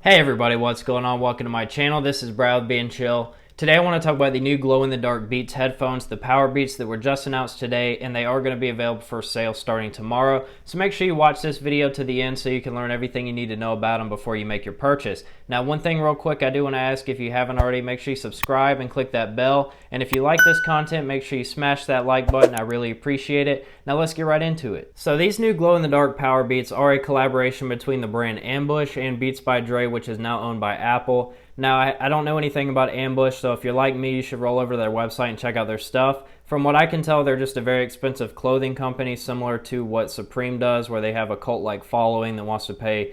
Hey everybody, what's going on? Welcome to my channel. This is Brad with Being Chill. Today I want to talk about the new glow-in-the-dark Beats headphones, the Powerbeats that were just announced today, and they are going to be available for sale starting tomorrow. So make sure you watch this video to the end so you can learn everything you need to know about them before you make your purchase. Now, one thing real quick I do want to ask, if you haven't already, make sure you subscribe and click that bell. And if you like this content, make sure you smash that like button. I really appreciate it. Now let's get right into it. So these new glow-in-the-dark Powerbeats are a collaboration between the brand Ambush and Beats by Dre, which is now owned by Apple. Now, I don't know anything about Ambush, so if you're like me, you should roll over to their website and check out their stuff. From what I can tell, they're just a very expensive clothing company, similar to what Supreme does, where they have a cult-like following that wants to pay,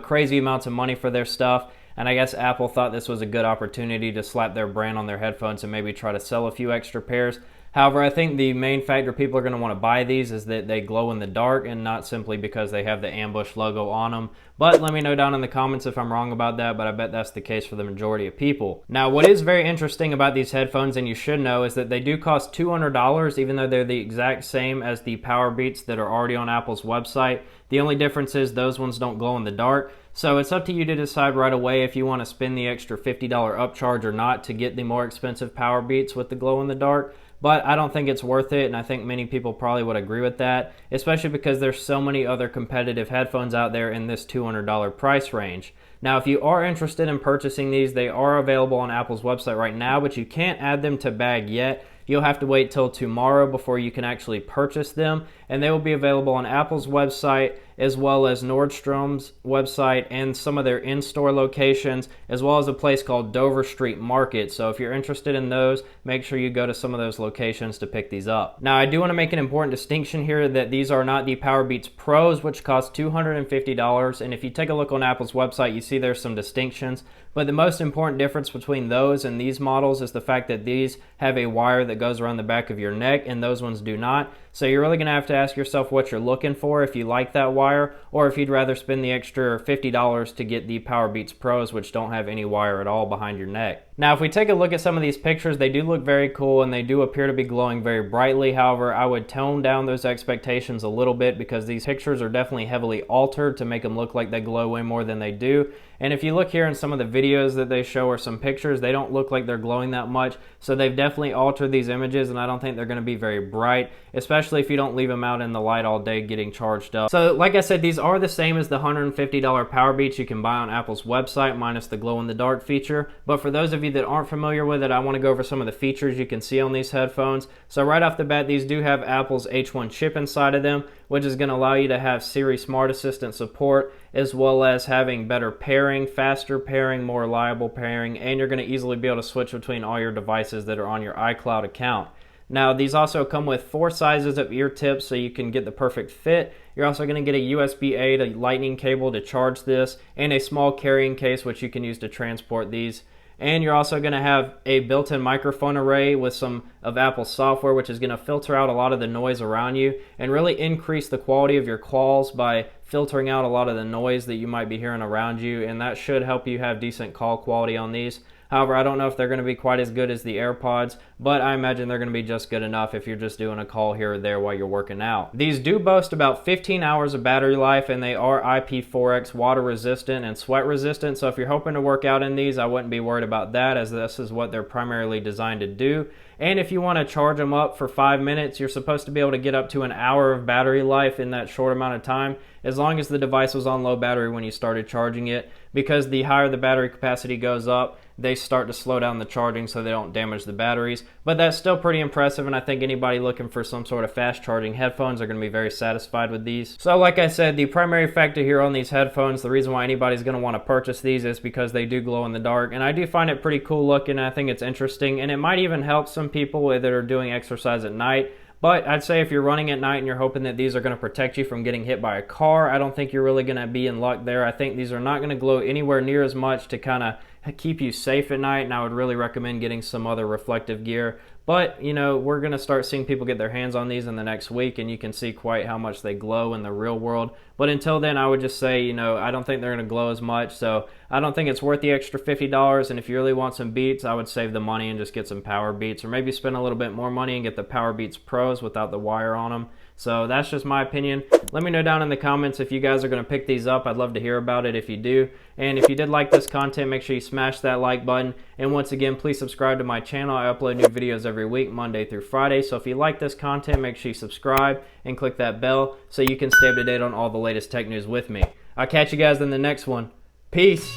crazy amounts of money for their stuff. And I guess Apple thought this was a good opportunity to slap their brand on their headphones and maybe try to sell a few extra pairs. However, I think the main factor people are going to want to buy these is that they glow in the dark, and not simply because they have the Ambush logo on them. But let me know down in the comments if I'm wrong about that, but I bet that's the case for the majority of people. Now, what is very interesting about these headphones, and you should know, is that they do cost $200, even though they're the exact same as the Powerbeats that are already on Apple's website. The only difference is those ones don't glow in the dark. So it's up to you to decide right away if you want to spend the extra $50 upcharge or not to get the more expensive Powerbeats with the glow in the dark. But I don't think it's worth it, and I think many people probably would agree with that, especially because there's so many other competitive headphones out there in this $200 price range. Now, if you are interested in purchasing these, they are available on Apple's website right now, but you can't add them to bag yet. You'll have to wait till tomorrow before you can actually purchase them, and they will be available on Apple's website as well as Nordstrom's website and some of their in-store locations, as well as a place called Dover Street Market. So if you're interested in those, make sure you go to some of those locations to pick these up. Now, I do want to make an important distinction here that these are not the Powerbeats Pros, which cost $250, and if you take a look on Apple's website, you see there's some distinctions. But the most important difference between those and these models is the fact that these have a wire that goes around the back of your neck and those ones do not. So you're really going to have to ask yourself what you're looking for, if you like that wire, or if you'd rather spend the extra $50 to get the Powerbeats Pros, which don't have any wire at all behind your neck. Now, if we take a look at some of these pictures, they do look very cool and they do appear to be glowing very brightly. However, I would tone down those expectations a little bit because these pictures are definitely heavily altered to make them look like they glow way more than they do. And if you look here in some of the videos that they show or some pictures, they don't look like they're glowing that much. So they've definitely altered these images, and I don't think they're going to be very bright, especially if you don't leave them out in the light all day getting charged up. So like I said, these are the same as the $150 Powerbeats you can buy on Apple's website, minus the glow-in-the-dark feature. But for those of you that aren't familiar with it, I want to go over some of the features you can see on these headphones. So right off the bat, these do have Apple's H1 chip inside of them, which is going to allow you to have Siri Smart Assistant support, as well as having better pairing, faster pairing, more reliable pairing, and you're going to easily be able to switch between all your devices that are on your iCloud account. Now, these also come with 4 sizes of ear tips so you can get the perfect fit. You're also going to get a USB-A to lightning cable to charge this, and a small carrying case which you can use to transport these. And you're also going to have a built-in microphone array with some of Apple's software, which is going to filter out a lot of the noise around you and really increase the quality of your calls by filtering out a lot of the noise that you might be hearing around you, and that should help you have decent call quality on these. However, I don't know if they're going to be quite as good as the AirPods, but I imagine they're going to be just good enough if you're just doing a call here or there while you're working out. These do boast about 15 hours of battery life, and they are IP4X water resistant and sweat resistant, so if you're hoping to work out in these, I wouldn't be worried about that, as this is what they're primarily designed to do. And if you want to charge them up for 5 minutes, you're supposed to be able to get up to an hour of battery life in that short amount of time, as long as the device was on low battery when you started charging it, because the higher the battery capacity goes up, they start to slow down the charging so they don't damage the batteries. But that's still pretty impressive, and I think anybody looking for some sort of fast charging headphones are going to be very satisfied with these. So like I said, the primary factor here on these headphones, the reason why anybody's going to want to purchase these is because they do glow in the dark, and I do find it pretty cool looking. I think it's interesting, and it might even help some people that are doing exercise at night. But I'd say if you're running at night and you're hoping that these are going to protect you from getting hit by a car, I don't think you're really going to be in luck there. I think these are not going to glow anywhere near as much to kind of keep you safe at night, and I would really recommend getting some other reflective gear. But, we're going to start seeing people get their hands on these in the next week, and you can see quite how much they glow in the real world. But until then, I would just say, I don't think they're going to glow as much, so I don't think it's worth the extra $50, and if you really want some Beats, I would save the money and just get some Powerbeats, or maybe spend a little bit more money and get the Powerbeats Pros without the wire on them. So that's just my opinion. Let me know down in the comments if you guys are going to pick these up. I'd love to hear about it if you do. And if you did like this content, make sure you smash that like button. And once again, please subscribe to my channel. I upload new videos every week, Monday through Friday. So if you like this content, make sure you subscribe and click that bell so you can stay up to date on all the latest tech news with me. I'll catch you guys in the next one. Peace.